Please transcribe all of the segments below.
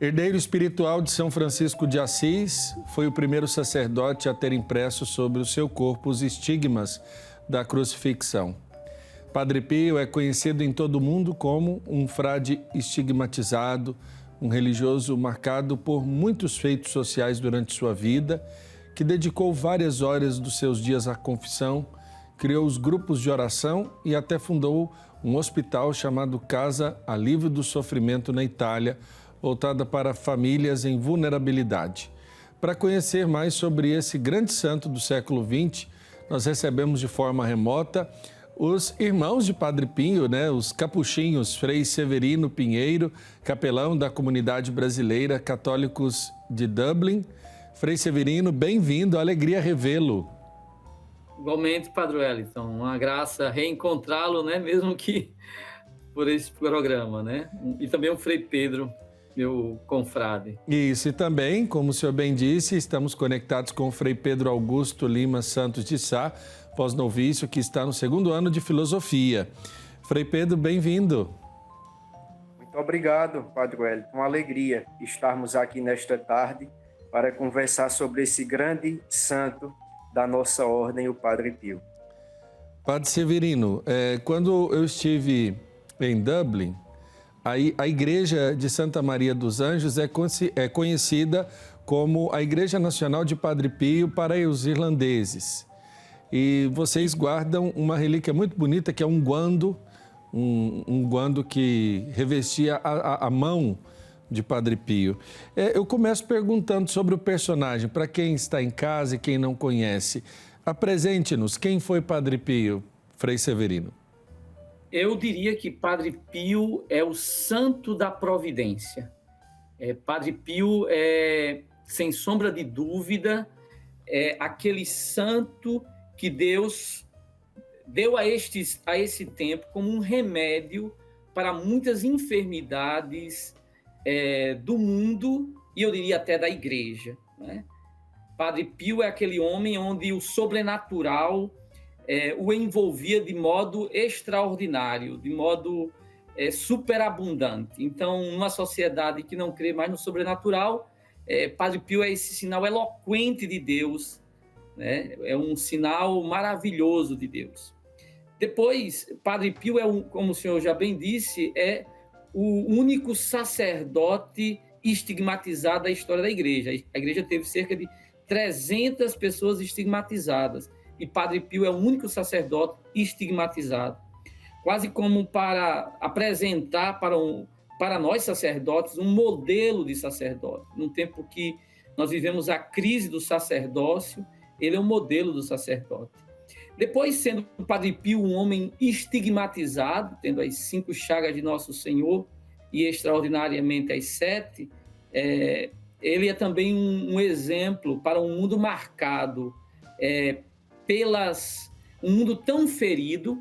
Herdeiro espiritual de São Francisco de Assis, foi o primeiro sacerdote a ter impresso sobre o seu corpo os estigmas da crucifixão. Padre Pio é conhecido em todo o mundo como um frade estigmatizado, um religioso marcado por muitos feitos sociais durante sua vida, que dedicou várias horas dos seus dias à confissão, criou os grupos de oração e até fundou um hospital chamado Casa Alívio do Sofrimento na Itália, voltada para famílias em vulnerabilidade. Para conhecer mais sobre esse grande santo do século XX, nós recebemos de forma remota os irmãos de Padre Pio, os capuchinhos, Frei Severino Pinheiro, capelão da comunidade brasileira Católicos de Dublin. Frei Severino, bem-vindo, alegria revê-lo. Igualmente, Padre Wellington, uma graça reencontrá-lo, mesmo que por esse programa, E também o Frei Pedro, meu confrade. Isso, e também, como o senhor bem disse, estamos conectados com o Frei Pedro Augusto Lima Santos de Sá, pós-novício, que está no 2º ano de filosofia. Frei Pedro, bem-vindo. Muito obrigado, Padre Wellington. Uma alegria estarmos aqui nesta tarde para conversar sobre esse grande santo da nossa ordem, o Padre Pio. Padre Severino, quando eu estive em Dublin, a Igreja de Santa Maria dos Anjos é conhecida como a Igreja Nacional de Padre Pio para os irlandeses. E vocês guardam uma relíquia muito bonita, que é um guando, um guando que revestia a mão de Padre Pio. Eu começo perguntando sobre o personagem, para quem está em casa e quem não conhece. Apresente-nos, quem foi Padre Pio, Frei Severino? Eu diria que Padre Pio é o santo da providência. Padre Pio é, sem sombra de dúvida, aquele santo que Deus deu a esse tempo como um remédio para muitas enfermidades do mundo e eu diria até da igreja. Padre Pio é aquele homem onde o sobrenatural o envolvia de modo extraordinário, de modo superabundante. Então, numa sociedade que não crê mais no sobrenatural, Padre Pio é esse sinal eloquente de Deus, é um sinal maravilhoso de Deus. Depois, Padre Pio como o senhor já bem disse, é o único sacerdote estigmatizado da história da igreja. A igreja teve cerca de 300 pessoas estigmatizadas e Padre Pio é o único sacerdote estigmatizado. Quase como para apresentar para nós sacerdotes um modelo de sacerdote. Num tempo que nós vivemos a crise do sacerdócio, ele é um modelo do sacerdote. Depois, sendo o Padre Pio um homem estigmatizado, tendo as 5 chagas de Nosso Senhor e extraordinariamente as 7, ele é também um exemplo para um mundo marcado um mundo tão ferido.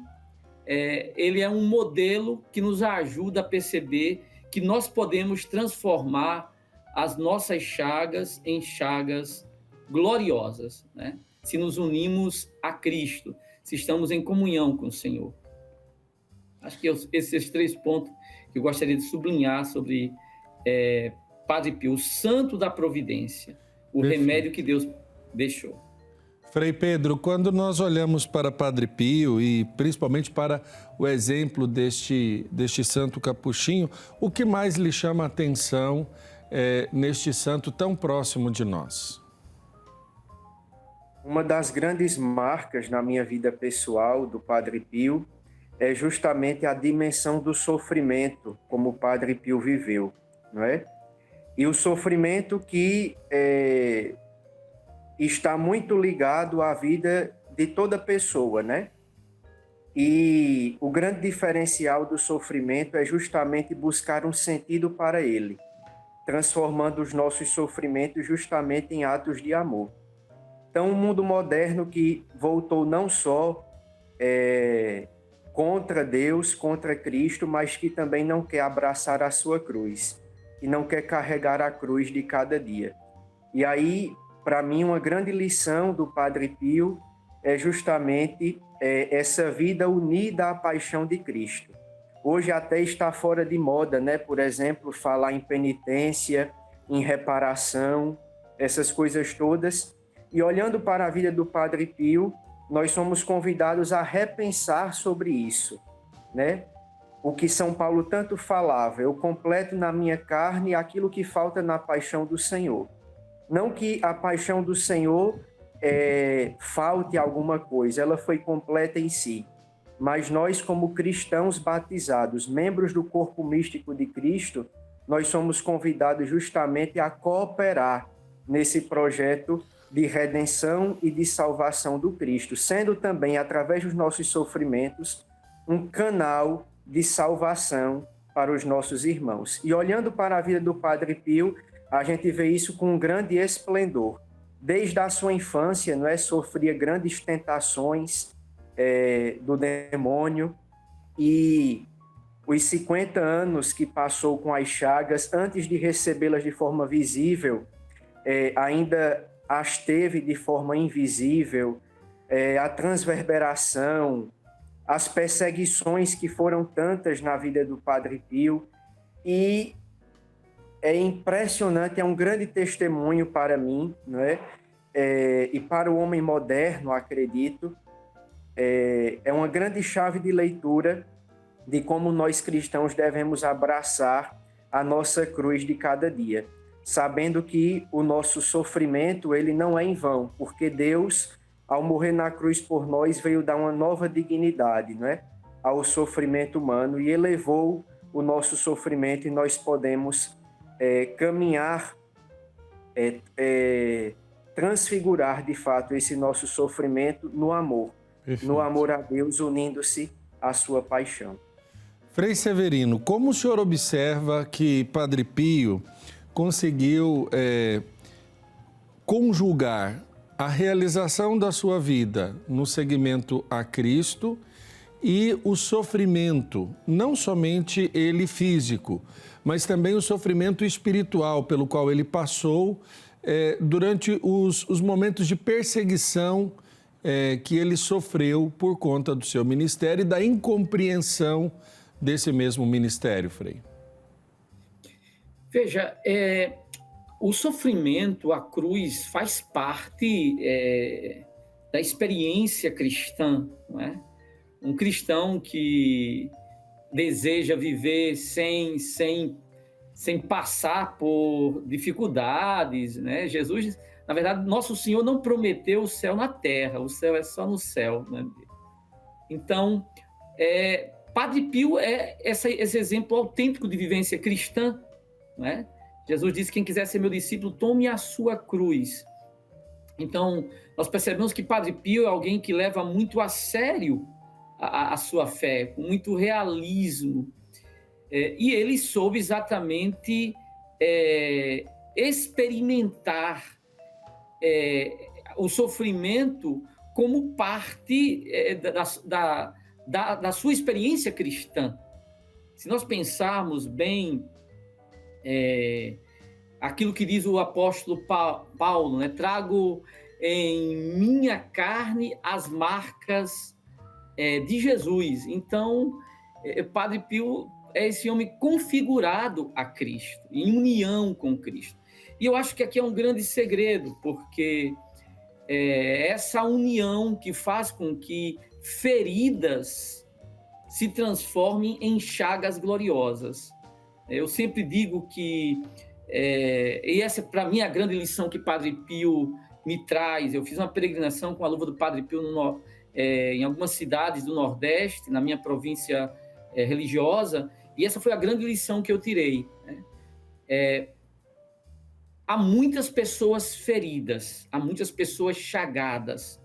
Ele é um modelo que nos ajuda a perceber que nós podemos transformar as nossas chagas em chagas gloriosas, se nos unimos a Cristo, se estamos em comunhão com o Senhor. Acho que esses 3 pontos que eu gostaria de sublinhar sobre Padre Pio, o santo da providência, o remédio que Deus deixou. Frei Pedro, quando nós olhamos para Padre Pio e principalmente para o exemplo deste santo capuchinho, o que mais lhe chama a atenção neste santo tão próximo de nós? Uma das grandes marcas na minha vida pessoal do Padre Pio é justamente a dimensão do sofrimento, como o Padre Pio viveu, não é? E o sofrimento que está muito ligado à vida de toda pessoa, E o grande diferencial do sofrimento é justamente buscar um sentido para ele, transformando os nossos sofrimentos justamente em atos de amor. Então, um mundo moderno que voltou não só contra Deus, contra Cristo, mas que também não quer abraçar a sua cruz e não quer carregar a cruz de cada dia. E aí, para mim, uma grande lição do Padre Pio é justamente essa vida unida à paixão de Cristo. Hoje até está fora de moda, né? Por exemplo, falar em penitência, em reparação, essas coisas todas. E olhando para a vida do Padre Pio, nós somos convidados a repensar sobre isso, né? O que São Paulo tanto falava: eu completo na minha carne aquilo que falta na paixão do Senhor. Não que a paixão do Senhor falte alguma coisa, ela foi completa em si. Mas nós, como cristãos batizados, membros do corpo místico de Cristo, nós somos convidados justamente a cooperar nesse projeto de redenção e de salvação do Cristo, sendo também, através dos nossos sofrimentos, um canal de salvação para os nossos irmãos. E olhando para a vida do Padre Pio, a gente vê isso com um grande esplendor. Desde a sua infância, não é, sofria grandes tentações do demônio, e os 50 anos que passou com as chagas, antes de recebê-las de forma visível, ainda as teve de forma invisível, a transverberação, as perseguições que foram tantas na vida do Padre Pio, e é impressionante, é um grande testemunho para mim, não é? E para o homem moderno, acredito, é uma grande chave de leitura de como nós cristãos devemos abraçar a nossa cruz de cada dia, sabendo que o nosso sofrimento ele não é em vão, porque Deus, ao morrer na cruz por nós, veio dar uma nova dignidade, não é? Ao sofrimento humano, e elevou o nosso sofrimento, e nós podemos caminhar, transfigurar de fato esse nosso sofrimento no amor. Perfeito. No amor a Deus, unindo-se à sua paixão. Frei Severino, como o senhor observa que Padre Pio conseguiu conjugar a realização da sua vida no seguimento a Cristo e o sofrimento, não somente ele físico, mas também o sofrimento espiritual pelo qual ele passou durante os momentos de perseguição que ele sofreu por conta do seu ministério e da incompreensão desse mesmo ministério, Frei? Veja, o sofrimento, a cruz, faz parte da experiência cristã, não é? Um cristão que deseja viver sem passar por dificuldades, né? Jesus, na verdade, nosso Senhor não prometeu o céu na terra, o céu é só no céu, né? Então, Padre Pio é esse exemplo autêntico de vivência cristã, né? Jesus disse: quem quiser ser meu discípulo, tome a sua cruz. Então, nós percebemos que Padre Pio é alguém que leva muito a sério a sua fé, com muito realismo. E ele soube exatamente experimentar o sofrimento como parte da sua experiência cristã. Se nós pensarmos bem aquilo que diz o apóstolo Paulo, né? Trago em minha carne as marcas de Jesus. Então, Padre Pio é esse homem configurado a Cristo, em união com Cristo. E eu acho que aqui é um grande segredo, porque essa união que faz com que feridas se transformem em chagas gloriosas. Eu sempre digo que, e essa para mim é a grande lição que Padre Pio me traz. Eu fiz uma peregrinação com a luva do Padre Pio em algumas cidades do Nordeste, na minha província religiosa, e essa foi a grande lição que eu tirei, né? Há muitas pessoas feridas, há muitas pessoas chagadas.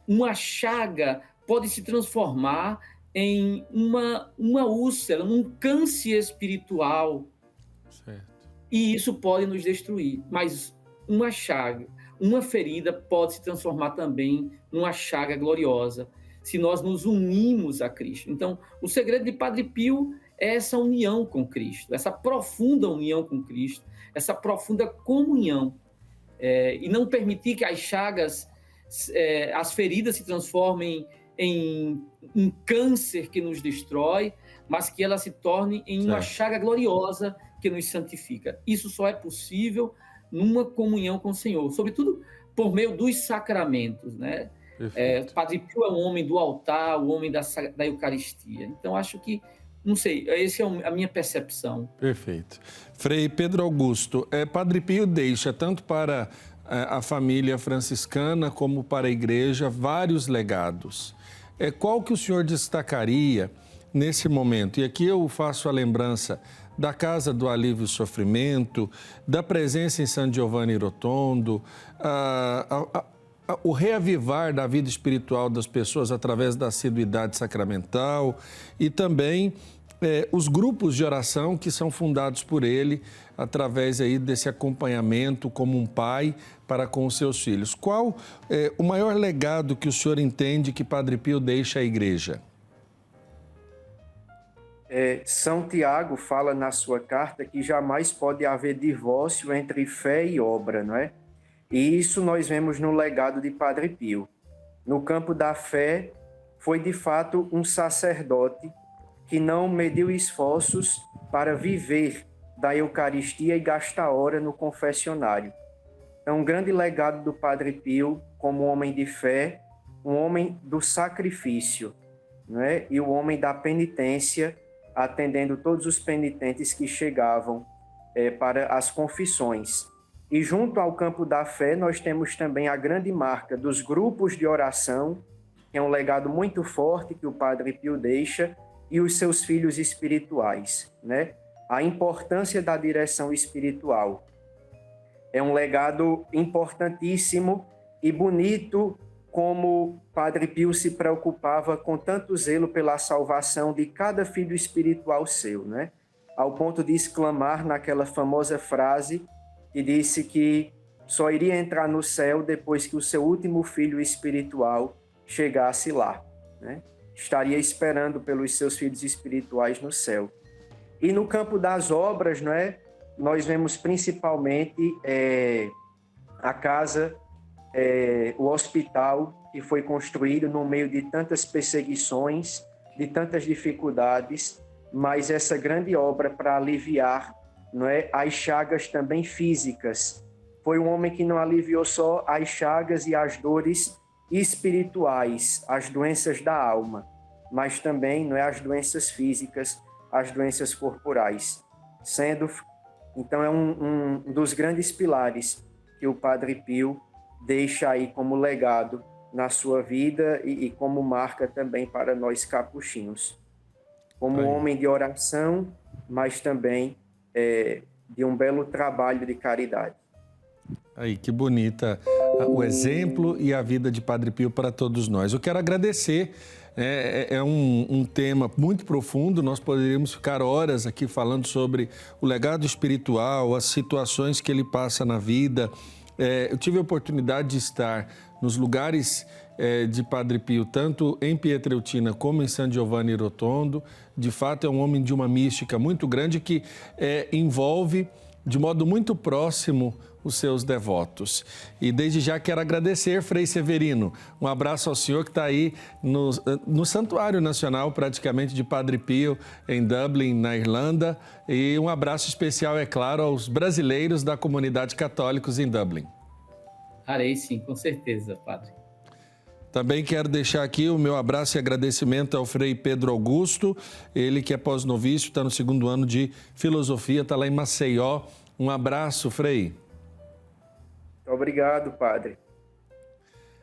Uma chaga pode se transformar em uma úlcera, num câncer espiritual. Certo. E isso pode nos destruir. Mas uma chaga, uma ferida pode se transformar também numa chaga gloriosa, se nós nos unimos a Cristo. Então, o segredo de Padre Pio é essa união com Cristo, essa profunda união com Cristo, essa profunda comunhão. E não permitir que as chagas, as feridas se transformem em um câncer que nos destrói, mas que ela se torne em uma Certo. chaga gloriosa que nos santifica. Isso só é possível numa comunhão com o Senhor, sobretudo por meio dos sacramentos, né? Padre Pio é um homem do altar, o homem da Eucaristia. Então, acho que, não sei, essa é a minha percepção. Perfeito. Frei Pedro Augusto, Padre Pio deixa tanto para a família franciscana como para a igreja vários legados. Qual que o senhor destacaria nesse momento? E aqui eu faço a lembrança da Casa do Alívio e Sofrimento, da presença em San Giovanni Rotondo, o reavivar da vida espiritual das pessoas através da assiduidade sacramental e também os grupos de oração que são fundados por ele através aí desse acompanhamento como um pai para com os seus filhos. Qual o maior legado que o senhor entende que Padre Pio deixa à igreja? São Tiago fala na sua carta que jamais pode haver divórcio entre fé e obra, não é? E isso nós vemos no legado de Padre Pio. No campo da fé, foi de fato um sacerdote que não mediu esforços para viver da Eucaristia e gastar hora no confessionário. Então, um grande legado do Padre Pio, como homem de fé, um homem do sacrifício, né? E o homem da penitência, atendendo todos os penitentes que chegavam para as confissões. E junto ao campo da fé, nós temos também a grande marca dos grupos de oração, que é um legado muito forte que o Padre Pio deixa, e os seus filhos espirituais, né? A importância da direção espiritual. É um legado importantíssimo e bonito, como Padre Pio se preocupava com tanto zelo pela salvação de cada filho espiritual seu, né? Ao ponto de exclamar naquela famosa frase que disse que só iria entrar no céu depois que o seu último filho espiritual chegasse lá, né? Estaria esperando pelos seus filhos espirituais no céu. E no campo das obras, não é? Nós vemos principalmente a casa, o hospital que foi construído no meio de tantas perseguições, de tantas dificuldades, mas essa grande obra para aliviar, não é, as chagas também físicas. Foi um homem que não aliviou só as chagas e as dores espirituais, as doenças da alma, mas também, não é, as doenças físicas, as doenças corporais. Então é um dos grandes pilares que o Padre Pio deixa aí como legado na sua vida e como marca também para nós capuchinhos. Como homem de oração, mas também de um belo trabalho de caridade. Aí, que bonita o exemplo e a vida de Padre Pio para todos nós. Eu quero agradecer, é um tema muito profundo, nós poderíamos ficar horas aqui falando sobre o legado espiritual, as situações que ele passa na vida. Eu tive a oportunidade de estar nos lugares de Padre Pio, tanto em Pietrelcina como em San Giovanni Rotondo. De fato, é um homem de uma mística muito grande que envolve de modo muito próximo os seus devotos. E desde já quero agradecer, Frei Severino. Um abraço ao senhor que está aí no Santuário Nacional, praticamente, de Padre Pio, em Dublin, na Irlanda. E um abraço especial, é claro, aos brasileiros da comunidade católicos em Dublin. Farei sim, com certeza, Padre. Também quero deixar aqui o meu abraço e agradecimento ao Frei Pedro Augusto, ele que é pós-novício, está no 2º ano de filosofia, está lá em Maceió. Um abraço, Frei. Obrigado, Padre.